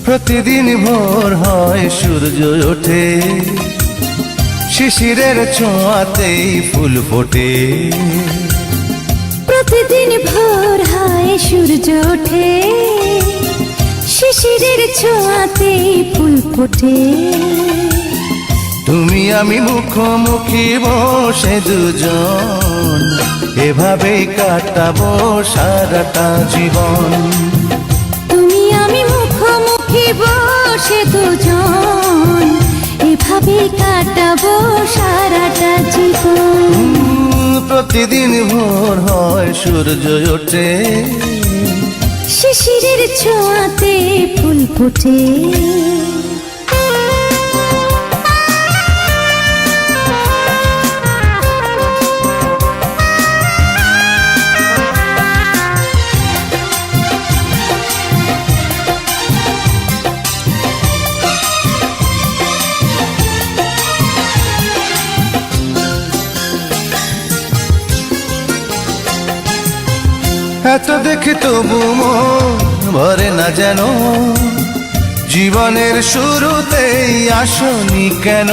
প্রতিদিন ভোর হয় সূর্য ওঠে, শিশিরের ছোঁয়াতেই ফুল ফোটে। প্রতিদিন ভোর হয় সূর্য ওঠে, শিশিরের ছোঁয়াতেই ফুল ফোটে। তুমি আমি মুখোমুখি বসে দুজন, এভাবেই কাটাবো সারাটা জীবন। তুমি আমি মুখোমুখি বসে দুজন, এভাবেই কাটাবো সারাটা জীবন। প্রতিদিন ভোর হয় সূর্য ওঠে, শিশিরের ছোঁয়াতে ফুল ফোটে। এত দেখে তবু মন ভরে না যেন, জীবনের শুরুতেই আসনি কেন?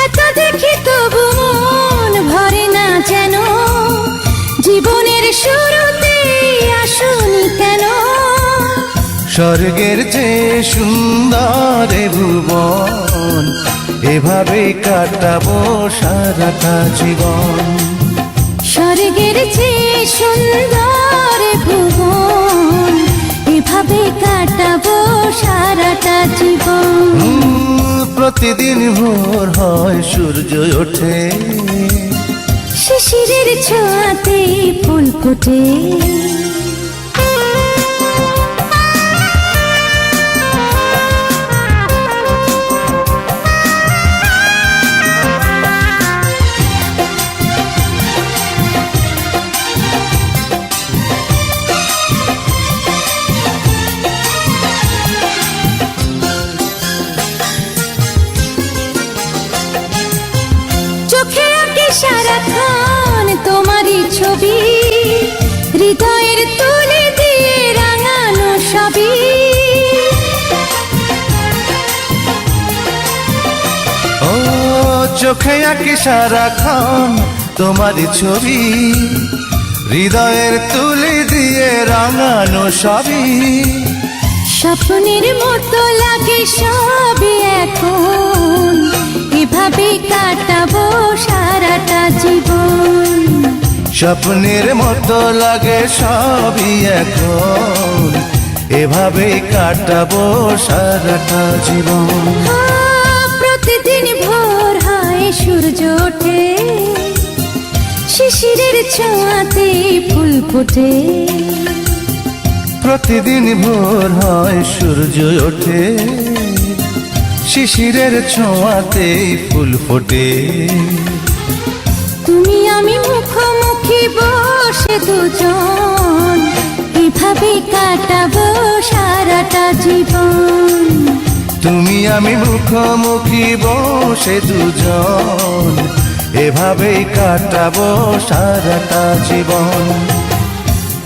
এত দেখে তবু মন ভরে না যেন, জীবনের শুরুতেই আসনি কেন? স্বর্গের চেয়ে সুন্দর এ ভুবন, এভাবেই কাটাবো সারাটা জীবন। স্বর্গের চেয়ে সুন্দর ভুবন, এভাবে কাটাবো সারাটা জীবন। প্রতিদিন ভোর হয় সূর্য ওঠে, শিশিরের ছোঁয়াতে ফুল ফোটে। চোখে আঁকে সারাক্ষণ তোমারই ছবি, হৃদয়ের তুলে দিয়ে রাঙানো সবই। ও চোখে আঁকি সারাক্ষণ তোমারই ছবি, হৃদয়ের তুলে দিয়ে রাঙানো সবই। স্বপ্নের মতো লাগে সবই এখন, এভাবে কাটাবো সারাটা জীবন। স্বপ্নের মতো লাগে সবই এখন, এভাবেই কাটাবো সারাটা জীবন। প্রতিদিন ভোর হয় সূর্য ওঠে, শিশিরের ছোঁয়াতে ফুল ফোটে। প্রতিদিন ভোর হয় সূর্য ওঠে, শিশিরের ছোঁয়াতেই ফুল ফোটে। তুমি আমি মুখোমুখি বসে দুজন, এভাবে কাটাবো সারাটা জীবন। তুমি আমি মুখোমুখি বসে দুজন, এভাবেই কাটাবো সারাটা জীবন।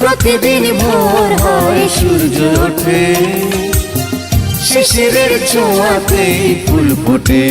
প্রতিদিন ভোর হয় সূর্য ওঠে, শিশিরের ছোঁয়াতেই ফুল ফোটে।